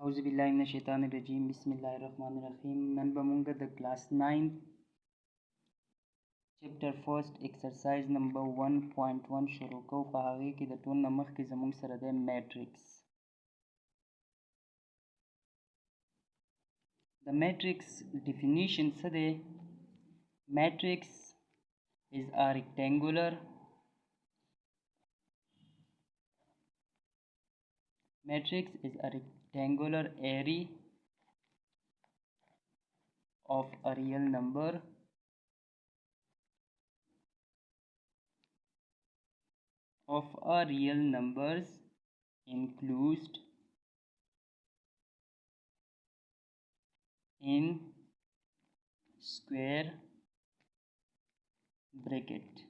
औज़ुबिल्लाहिमिनश्शैतानिर्रजीम बिस्मिल्लाहिर्रहमानिर्रहीम नन बमुंगा the class 9 chapter first exercise number 1.1 शुरू को पहागी की द टून नमक की जमुंग सरदे matrix the matrix definition Sade matrix is a rectangular array of a real number numbers enclosed in square brackets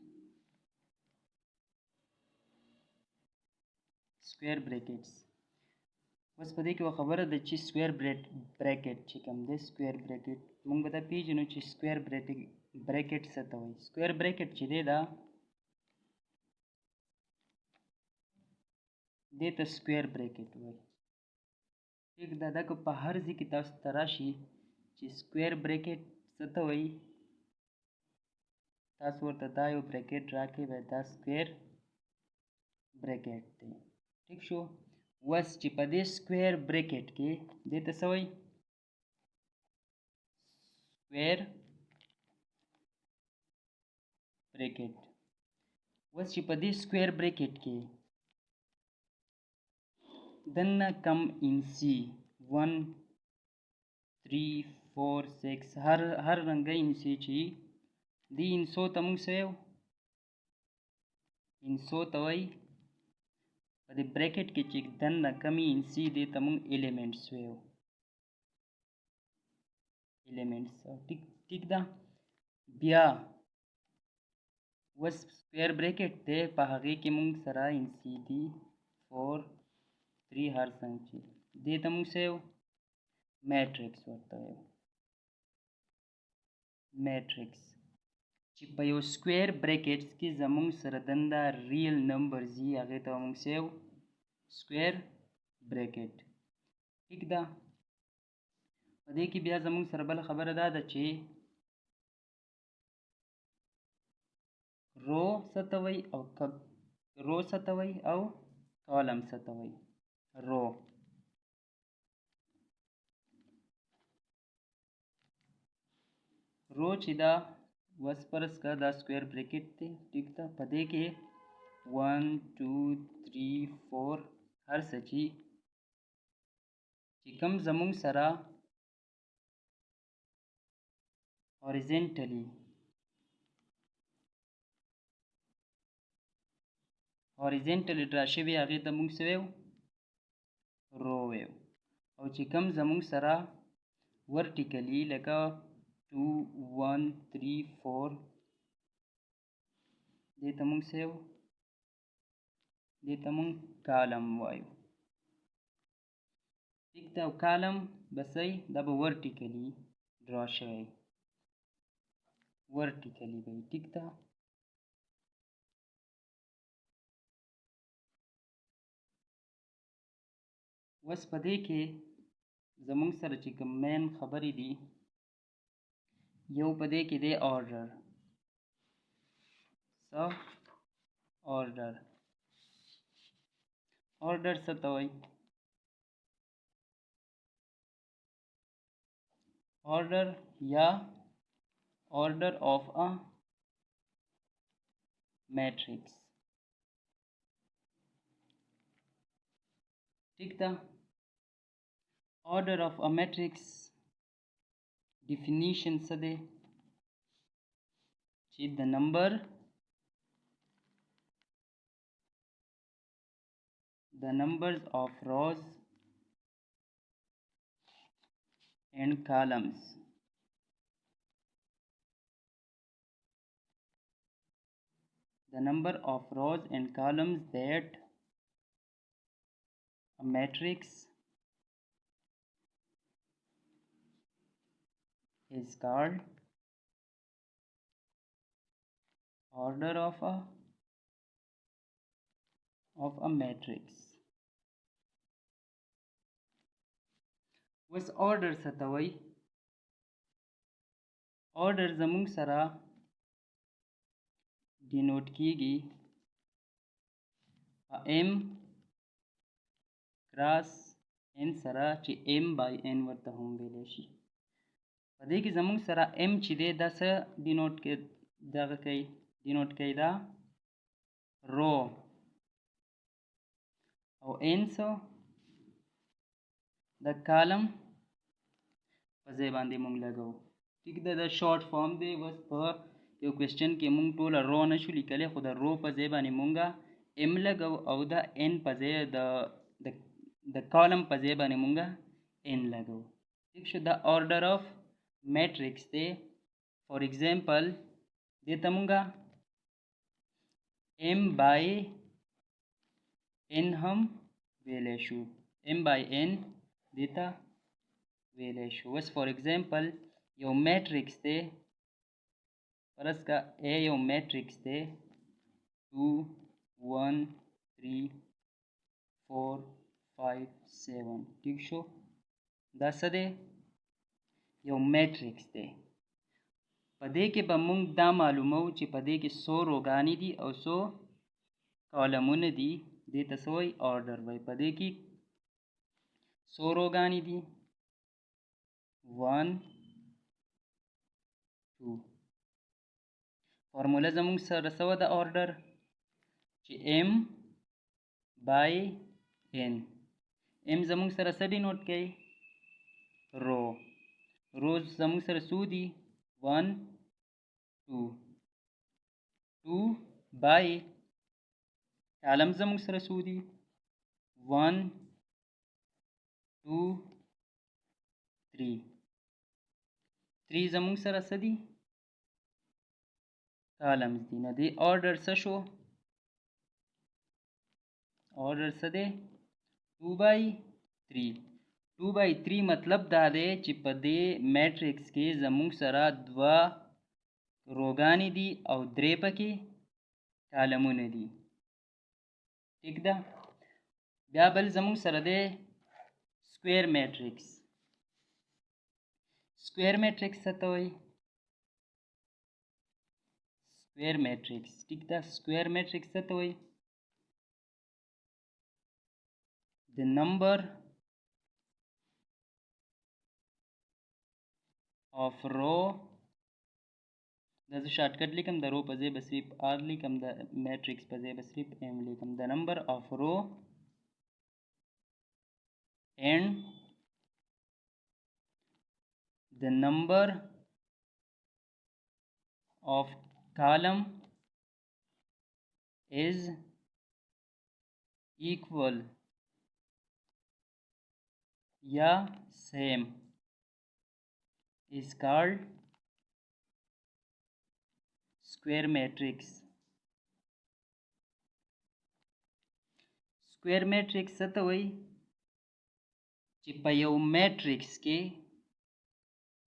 बस पदे कि खबर द ची स्क्वायर ब्रैकेट ची कम दे स्क्वायर ब्रैकेट मुंग बता पीजनो ची स्क्वायर ब्रैकेट सतवई स्क्वायर ब्रैकेट ची दे त स्क्वायर ब्रैकेट वई ठीक दादा को पहर जी की तास तराशी ची स्क्वायर ब्रैकेट सतवई तास वर्ता दायो ब्रैकेट राखे दा स्क्वायर ब्रैकेट दे ठीक शो वस ची पदे स्क्वायर ब्रैकेट के दे त सवई स्क्वायर ब्रैकेट वस ची पदे स्क्वायर ब्रैकेट के दन्ना कम इंसी 1 3 4 6 हर रंग इंसी ची दी इंसो तमुंग सेव इंसो तवई पदे ब्रैकेट के चिक दन्ना कमी इंसी दे तमुंग एलिमेंट्स वेव एलिमेंट्स ठीक दा बिया वस स्क्वायर ब्रैकेट दे पहागे के मुंग सरा इंसी दी 4 3 हर संची दे तमुंग सेव मैट्रिक्स वर्ता है मैट्रिक्स चिपयो स्क्वायर ब्रैकेट्स की जमुंग सरदंदा रियल नंबर जी आगे तमुंग सेव स्क्वायर ब्रैकेट ठीक दा पदे की बिया जमुंग सरबल खबर अदा दचे रो सतवई और कॉलम सतवई रो चिदा वसपरस का दा स्क्वायर ब्रैकेट थे ठीक था पदे के 1 2 3 4 हर सची चिकम जमुंग सरा हॉरिजेंटली ड्राशे भी आगे तमुंग सेव रो वेव और चिकम जमुंग सरा वर्टिकली लगा 2 1 3 4 दे तमुंग सेव दे तमुंग कॉलम वायु ठीक था कॉलम बसई दब वर्टिकली ड्राशे वर्टिकली भाई ठीक था वस पदे के जमुंग सर चिकम मैन खबरी दी यो पदे के दे ऑर्डर सतवई ऑर्डर या ऑर्डर ऑफ अ मैट्रिक्स ठीक था order of a matrix definition Sade the numbers of rows and columns that a matrix is called order of a matrix وس order څه ته وایي؟ order زمونږ سره ډینوټ کیږي په m کراس n سره چې m by n ورته هم ویلی شي. په دې کې زمونږ سره m چې دی دا څه ډینوټ کوي دا رو او n څه د کالم په ځای باندې مونږ لګوو. ټیک ده، دا شارټ فارم دی. بس په یو کوېسچن کې مونږ ټوله رو نشو لیکلی، خو د رو په ځای باندې مونږه m لګوو او د n په ځای د کالم په ځای باندې مونږه n لګوو. ٹھیک شو، دا order of matrix دی. فار ایگزامپل دې ته مونږه m by n هم ویلی شو، m by n دې ته ویلی شو. اوس فار ایگزامپل یو میټرکس دی، فرض کا a یو میټرکس دی 2 1 3 4 5 7. ٹھیک شو، دا څه دی؟ یو میټرکس دی. په دې کې به مونږ دا معلومو چې په دې کې څو روګانې دي او څو کالمونه دي. دې ته څه وایي؟ order وایي. په دې کې څو روګانې دي؟ 1 2. فارموله زمونږ سره څه وه د order؟ چې m by n. m زمونږ سره څه ډینوټ کوي؟ رو. رو زمونږ سره څو دي؟ 1 2 2 by کالم زمونږ سره څو دي؟ 1 2 3. 3 زمونږ سره څه دي؟ کالمز دي. نو دې order څه شو؟ order څه دی؟ 2 by 3. 2 by 3 مطلب دا دی چې په دې میټرکس کې زمونږ سره 2 روګانې دي او 3 پکې کالمونه دي. ٹھیک ده، بیا بل زمونږ سره دی سکویر میټرکس. سکویر میټرکس څه ته وایي؟ سکویر میټرکس. ٹھیک ده، سکویر میټرکس څه ته وایي؟ the number of row، دا زه شارټکټ لیکم، د رو په ځای به صرف r لیکم، د میټرکس په ځای به صرف m لیکم. the number of row and the number of column is equal या same is called square matrix. square matrix څه ته وایي؟ چې په یو میټرکس کې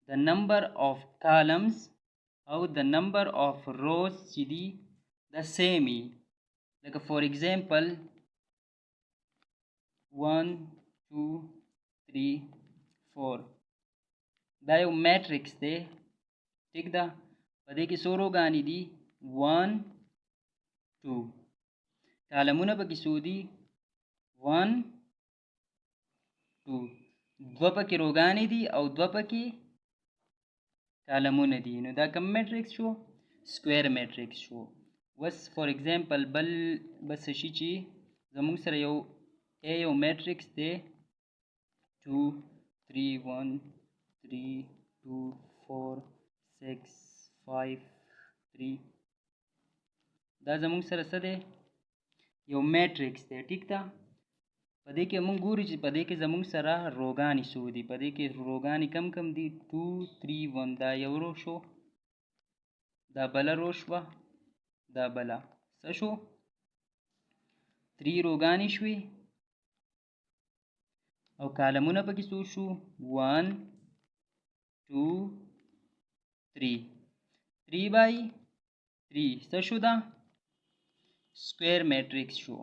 the number of columns او the number of rows چې دي د same وي. لکه فار ایگزامپل 1 2 3 4 دا یو میټرکس دی. ٹھیک ده، په دې کې څو روګانې دي؟ 1 2. کالمونه پکې څو دي؟ 1 2. 2 پکې روګانې دي او 2 پکې کالمونه دي. نو دا کوم میټرکس شو؟ سکویر میټرکس شو. اوس فار ایگزامپل بل څه شي چې زمونږ سره یو میټرکس دی 2 3 1 3 2 4 6 5 3. دا زمونږ سره څه دی؟ یو میټرکس دی. ټیک ده، په دې کې مونږ ګورو چې په دې کې زمونږ سره روګانې څو دي. په دې کې روګانې کم دي؟ 2 3 1. دا یو رو شو، دا بله رو شوه، دا بله څه شو؟ 3 روګانې شوې او کالمونه پکې څو شو؟ 1 2 3. 3 by 3 څه شو؟ دا سکویر میټرکس شو.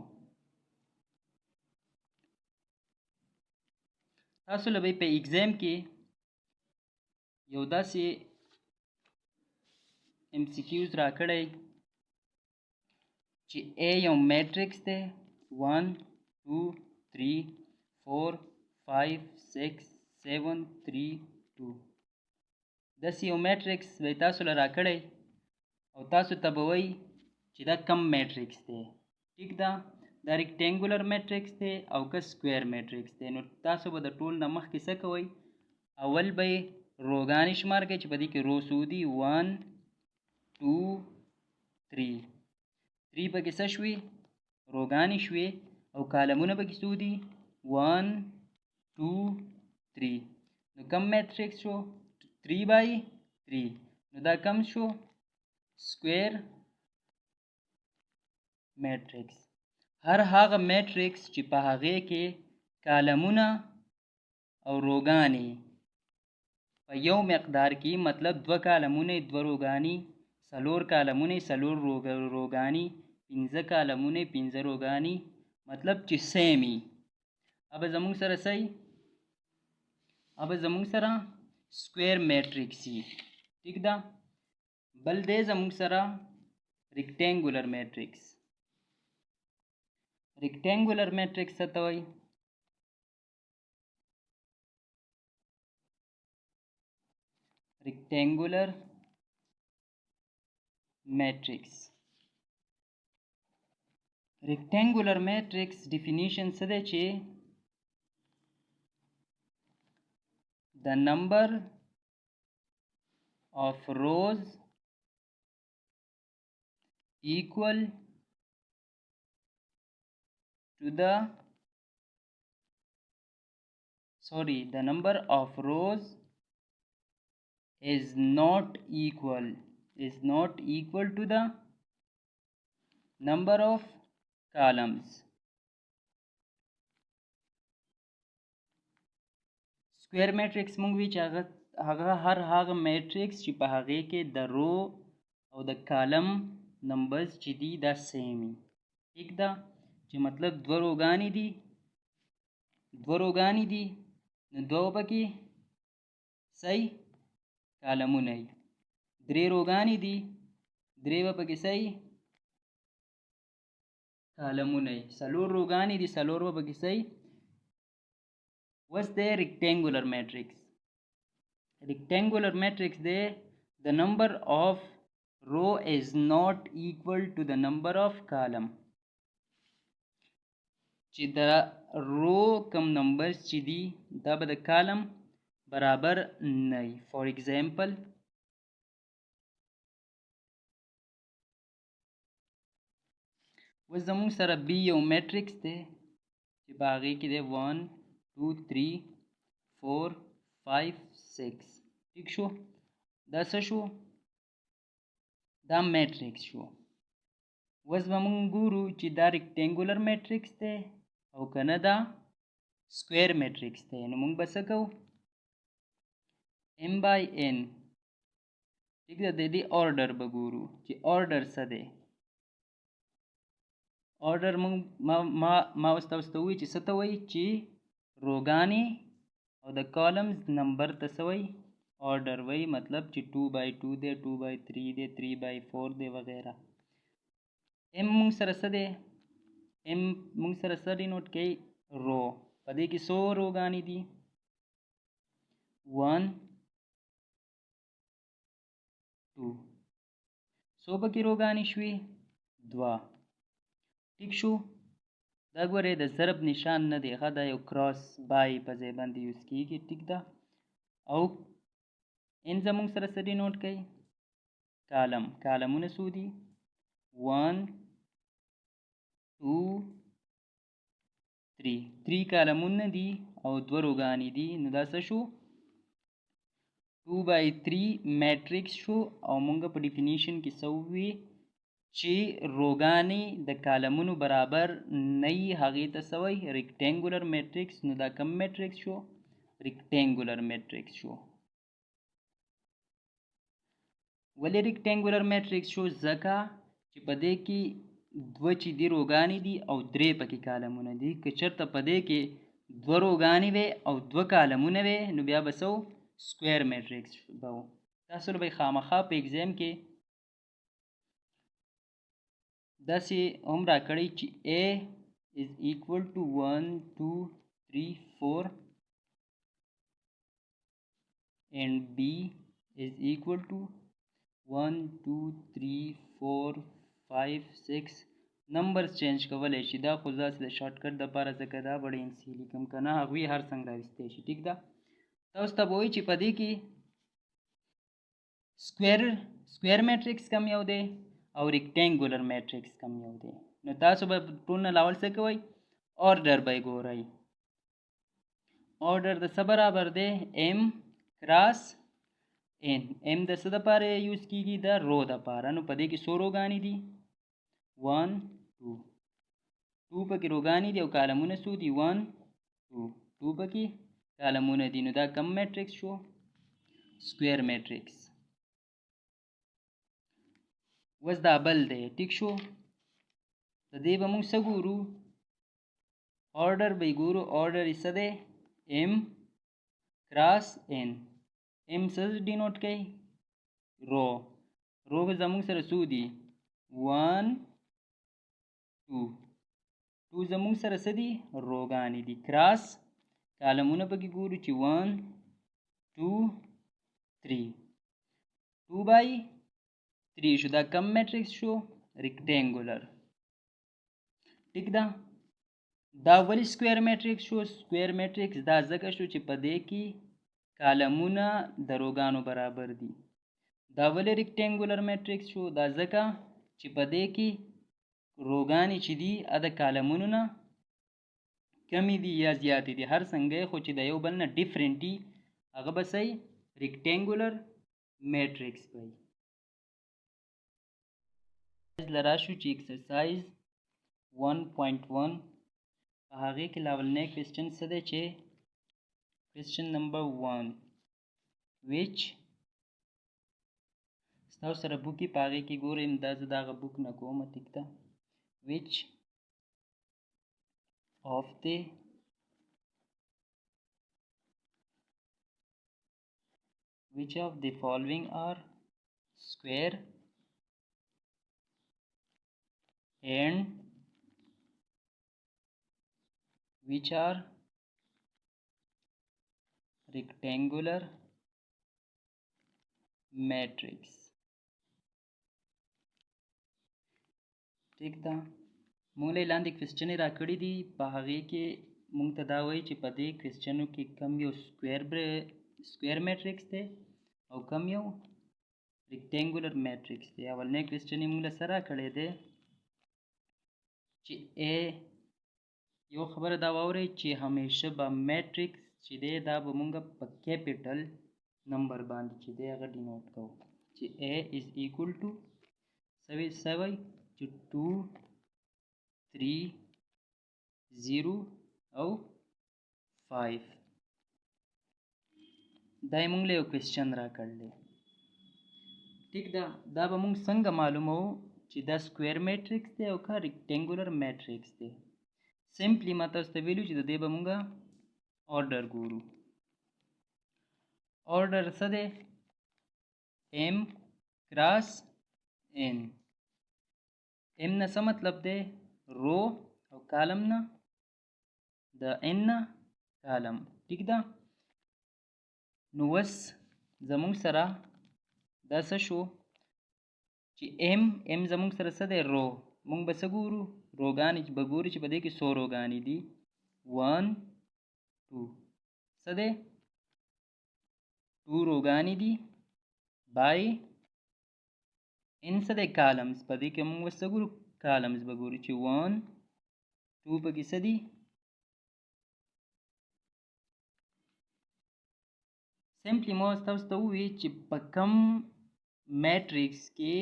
تاسو له به په ایگزام کې یو داسې MCQs راکړی چې A یو میټرکس دی 1 2 3 4 5 6 7 3 2 داسې یو میټرکس به تاسو له راکړی او تاسو ته به وایي چې دا کم میټرکس دی. ټیک ده، دا ریکټینګولر میټرکس دی او که سکویر میټرکس دی. نو تاسو به د ټول نه مخکې څه کوئ؟ اول به یې روګانې شمار کوئ چې په دې کې رو څو دي 1 2 3 3 پکې څه شوي؟ روګانې شوې او کالمونه پکې څو دي 1 2 3. نو کم میټرکس شو 3/3. نو دا کم شو سکویر میټرکس. هر هغه میټرکس چې په هغې کې کالمونه او روګانې په یو مقدار کې، مطلب 2 کالمونه 2 روګانې، 4 کالمونه 4 روګانې، 5 کالمونه 5 روګانې، مطلب چې سیم وي، اب زمونږ سره څه اب زمونږ سره سکویر میټرکس وي. ټیک ده. بل دی زمونږ سره ریکټینګولر میټرکس. ریکټینګولر میټرکس څه ته وایي؟ rectangular matrix. rectangular matrix definition څه دی چې the number of rows equal to the number of rows is not equal to the number of columns. سکویر میټرکس مونږ وی چې هغه هغه میټرکس چې په هغې کې د رو او د کالم نمبرز چې دي دا سیم وي. ټیک ده، چې مطلب 2 روګانې دي نو 2 پکې صحیح کالمونه وي. 3 روګانې دي 3 به پکې صحیح کالمونه وي. 4 روګانې دي 4 به پکې صحیح. What's the rectangular matrix? Rectangular matrix there the number of row is not equal to the number of column. چې د رو کم نمبرز چې دي دا به د کالم برابر نه وي. فور ایگزامپل اوس زمونږ سره بی یو میټرکس دی چې په هغې کې دی 1 2 3 4 5 6. ټیک شو، دا څه شو؟ دا میټرکس شو. اوس به مونږ ګورو چې دا ریکټینګولر میټرکس دی او که نه دا سکویر میټرکس دی. نو مونږ به څه کوو؟ m/n. ټیک ده، د دې آرډر به ګورو چې آرډر څه دی. آرډر ما اوس تاسو ته ووایي چې څه ته وایي؟ چې روګانې او د کالمز نمبر ته څه وایي؟ آرډر وایي. مطلب چې 2/2 دی 2/3 دی 3/4 دی وغیره. ام مونږ سره څه دی؟ ام مونږ سره څه ډینوټ کوي؟ رو. په دې کې څو روګانې دي؟ 1 2. څو پکې روګانې شوي؟ 2. ټیک شو. دا ګورئ د ضرب نشان نه دی ښه، دا یو کراس بای په ځای باندې یوز کېږي. ټیک ده. او ان زمونږ سره څه ډینوټ کوي؟ کالم. کالمونه څو دي؟ 1 2 3. 3 کالمونه دي او 2 روګانې دي. نو دا څه شو؟ 2/3 میټرکس شو. او مونږ په ډیفینیشن کې څه ووي؟ چې روګانې د کالمونو برابر نه وي هغې ته څه وایي؟ ریکټینګولر میټرکس. نو دا کم میټرکس شو؟ ریکټینګولر میټرکس شو. ولې ریکټینګولر میټرکس شو؟ ځکه چې په دې کې 2 چې دي روګانې دي او 3 پکې کالمونه دي. که چېرته په دې کې دوه روګانې وې او دوه کالمونه وې نو بیا به څه سکویر میټریکس به و. تاسو به خامخا په ایگزام کې داسې هم راکړی چې A is equal to 1 2 3 4 and B is equal to 1 2 3 4 5 6 نمبرز چینج کولی شي. دا خو داسې د شارټکټ دپاره ځکه دا بړې انسي لیکم که نه هغوی هر څنګه راویستی شي. ټیک ده. تاسو ته به وایي چې په دې کې سکویر میټریکس کم یو دی او ریکټینګولر میټریکس کم یو دی. نو تاسو به ټول نه لاول څه کوئ آرډر به یې ګورئ. آرډر د څه برابر دی M کراس N. M د څه دپاره یوز کیږي د رو دپاره. نو په دې کې څو روګانې دي 1 2 2 پکې روګانې دي او کالمونه څو دي 1 2 2 پکې کالمونه دي. نو دا کم میټریکس شو سکویر میټریکس. اوس دا بل دی ټیک شو. د دې به موږ څه ګورو آرډر به یې ګورو. آرډر یې څه دی M کراس N. M څه ډینوټ کوي رو. رو به زموږ سره څو دي 1 2 2 زموږ سره څه دي روګانې دي. کراس کالمونه پکې ګورو چې 1 2 3 2 بای 3 شو. دا کم میټریکس شو ریکټینګولر. ټیک ده. دا ولې سکویر میټریکس شو سکویر میټریکس دا ځکه شو چې په دې کې کالمونه د روګانو برابر دي. دا ولې ریکټینګولر میټریکس شو دا ځکه چې په دې کې روګانې چې دي د کالمونو نه کمی دي یا زیاتې دي هر څنګه خو چې د یو بل نه ډیفرنٹ دي هغه به صحیح ریکټینګولر میټریکس وي. لرا شو چې ایکسرسایز 1.1 په هغې کې لاولنی کوېسچن څه دی چې کوېسچن نمبر 1 which ستاسو سره بوک په هغې کې ګورئ دا زه د هغه بوک نه کوم. ټیک ده. which of the following are square and which are rectangular matrix. ٹھیک ده. مونږ له لاندې کوېسچنې راکړي دي په هغې کې مونږ ته دا وایي چې په دې کوېسچنو کې کم یو سکویر میټریکس دی او کم یو ریکټینګولر میټریکس دی. اولنی کوېسچن یې مونږ له څه راکړی دی چې یو خبره دا واورئ چې همیشه به میټریکس چې دی دا به مونږ په کیپیټل نمبر باندې چې دی هغه ډینوټ کوو چې A is equal to څه وایي چې 2 3 0 او 5. دا یې مونږ له یو کوېسچن راکړلی. ټیک ده. دا به مونږ څنګه معلوموو چې دا سکویر میټریکس دی او که ریکټینګولر میټریکس دی. سمپلی ما تاسو ته ویلو چې د دې به مونږ آرډر ګورو. آرډر څه دی M کراس N. M نه څه مطلب دی رو او کالم نه د N نه کالم. ټیک ده. نو اوس زموږ سره دا څه شو چې M زموږ سره څه دی رو. مونږ به څه ګورو روګانې به ګورو چې په دې کې څو روګانې دي 1 2 څه دی 2 روګانې دي بای N څه دی کالمز. په دې کې مونږ به څه ګورو کالمز به ګورو چې 1 2 پکې څه دي سمپلی ما تاسو ته ووایي چې په کم میټریکس کې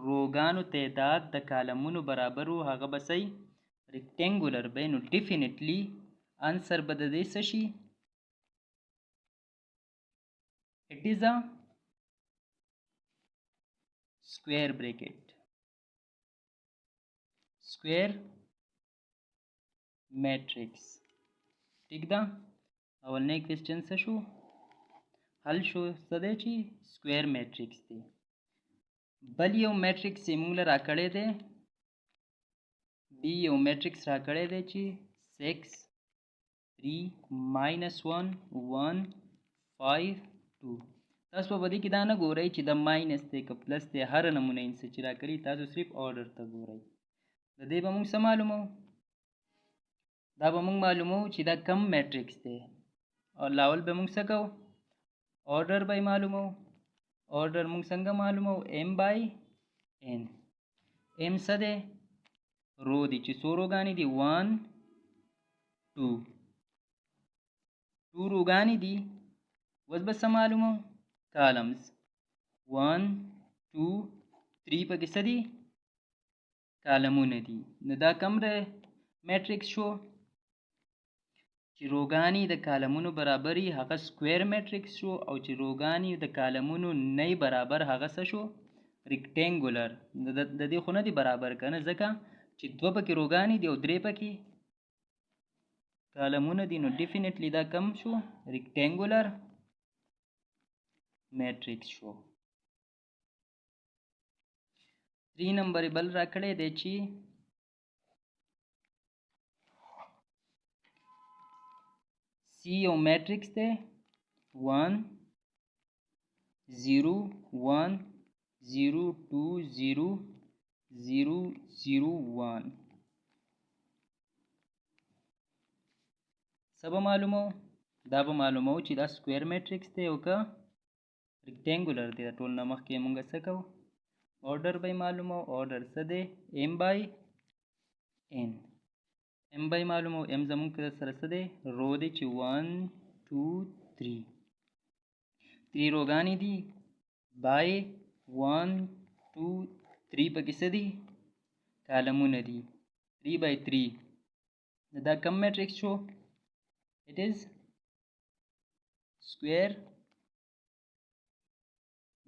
روګانو تعداد د کالمونو برابر و هغه به صحیح ریکټینګولر به نو ډیفینیټلی آنسر به د دې څه شي it is a square bracket square matrix. ٹھیک دا اولنی کوېسچن څه شو حل شو څه دی چې سکویر میټرکس دی بل یو میټرکس یې موږ له راکړی دی بي یو میټرکس راکړی دی چې 6 3 -1 1 5 2 تاسو په دې کې دا نه ګورئ چې د ماینس دی که پلس دی هر نمونه یې څه چې راکړي تاسو صرف آرډر ته ګورئ د دې به موږ څه معلومو دا به موږ معلومو چې دا کم میټرکس دی او لاول به موږ څه کوو آرډر به معلومو آرډر موږ څنګه معلومو m by n m څه دی رو دی چې څو روګانې دي 1 2 2 روګانې دي اوس به څه معلومو کالمز 1 2 3 پکې څه دي کالمونه دي نو دا کم میټرکس شو چې روګانې د کالمونو برابري هغه سکویر میټرکس شو او چې روګانې د کالمونو نه برابر هغه څه شو ریکټینګولر د دې خو نه دي برابر که نه ځکه چې دوه پکې روګانې دي او درې پکې کالمونه دي نو ډیفینیټلی دا کم شو ریکټینګولر میټرکس شو 3 نمبر بل راکړی دی چې سی یو میټرکس دی 1 0 1 0 2 0 0 0 1 څه به معلومو دا به معلومو چې دا سکویر میټرکس دی او که ریکټینګولر دی د ټول نه مخکې موږ څه کوو آرډر به معلومو آرډر څه دی m by n m by معلومو m زموږ سره څه دی رو دی چې 1 2 3 3 روګانې دي by 1 2 3 پکې څه دي کالمونه دي 3 by 3 دا کم میټرکس شو it is square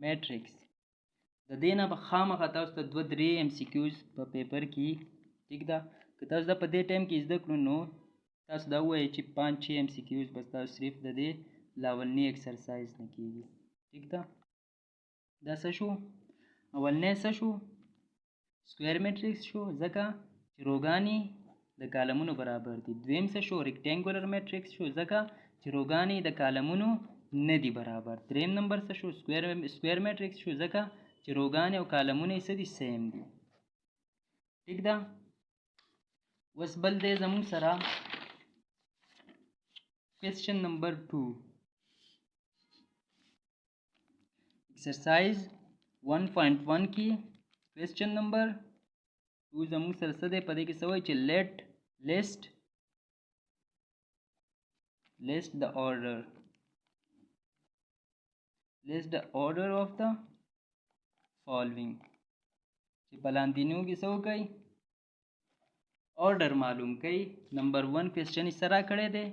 matrix د دې نه به خامخا تاسو ته 2-3 MCQs په پیپر کې ټیک ده که تاسو دا په دې ټایم کې زده کړو نو تاسو دا ووایئ چې 5-6 MCQs بس تاسو صرف د دې لاولني ایکسرسایز نه کېږي ټیک ده دا څه شو اولنی څه شو سکویر میټرکس شو ځکه چې روګانې د کالمونو برابر دي دویم څه شو ریکټینګولر میټرکس شو ځکه چې روګانې د کالمونو نه دي برابر دریم نمبر څه شو سکویر میټرکس شو ځکه چې روګانې او کالمونه یې څه دي سیم دي ټیک ده اوس بل دی زموږ سره کوېسچن نمبر 2 ایکسرسایز 1.1 کې کوېسچن نمبر 2 زموږ سره څه دی په دې کې څه وایي چې list the order of the following چې په لاندینو کې څه وکړئ order معلوم کړئ نمبر 1 کوېسچن یې څه راکړی دی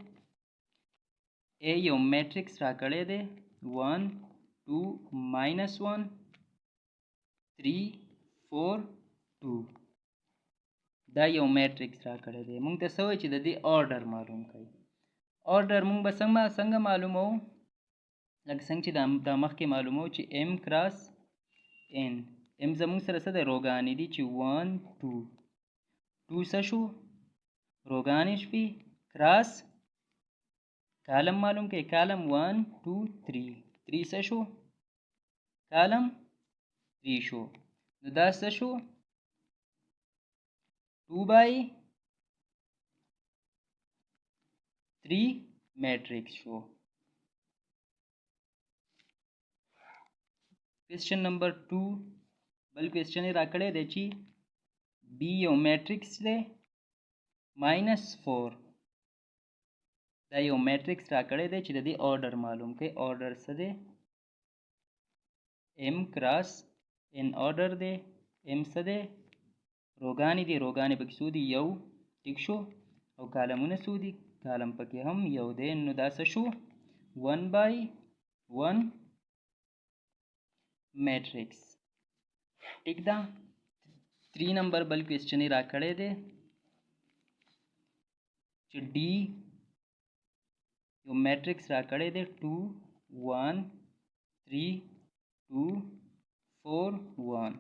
A یو میټرکس راکړی دی 1 2 -1 3 4 2 دا یو میټرکس راکړی دی موږ ته څه وایي چې د دې آرډر معلوم کړئ آرډر موږ به څنګه معلومو لکه څنګه چې دا مخکې معلومو چې m کراس n m زموږ سره څه دی روګانې دي چې 1 2 2 څه شو روګانې شوي کراس کالم معلوم کړئ کالم 1 2 3 3 څه شو کالم 3 شو نو دا څه شو 2 by 3 میټرکس شو کوېسچن نمبر 2 بل کوېسچن یې راکړی دی چې بي یو میټرکس دی -4 دا یو میټرکس راکړی دی چې د دې آرډر معلوم کړئ آرډر څه دی m کراس n آرډر دی m څه دی روګانې دي روګانې پکې څو دي یو ټیک شو او کالمونه څو دي کالم پکې هم یو دی نو دا څه شو 1 by 1 میټرکس ټیک ده 3 نمبر بل کوېسچن یې راکړی دی چې D یو میټرکس را کړی دی 2 1 3 2 4 1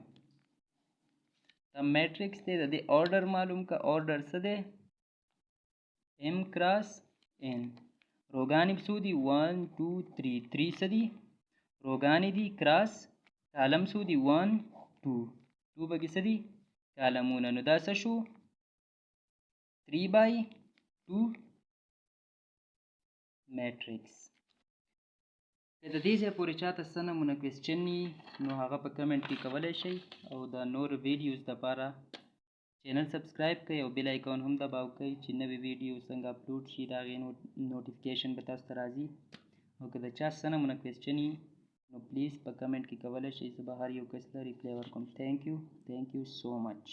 دا میټرکس دی. د دې آرډر معلوم کا. آرډر څه دی؟ m کراس n. روګانې څو دي؟ 1 2 3 3 څه دي؟ روګانې دي. کراس کالم څو دي؟ 1 2 2 پکې څه دي؟ کالمونه. نو دا څه شو؟ 3/2 میټرکس. که د دې ځای پورې چاته څه نمونه کوېسچن وي نو هغه په کمنټ کې کولی شئ، او د نور ویډیوز دپاره چینل سبسکرایب کړئ او بیل آیکون هم دباو کړئ چې نوې ویډیو څنګه اپلوډ شي د هغې نوټیفیکیشن به تاسو ته راځي. او که د چا څه نمونه کوېسچن وي نو پلیز په کمنټ کې کولی شئ، زه به هر یو کس ته ریپلی ورکوم. تھینک یو سو مچ.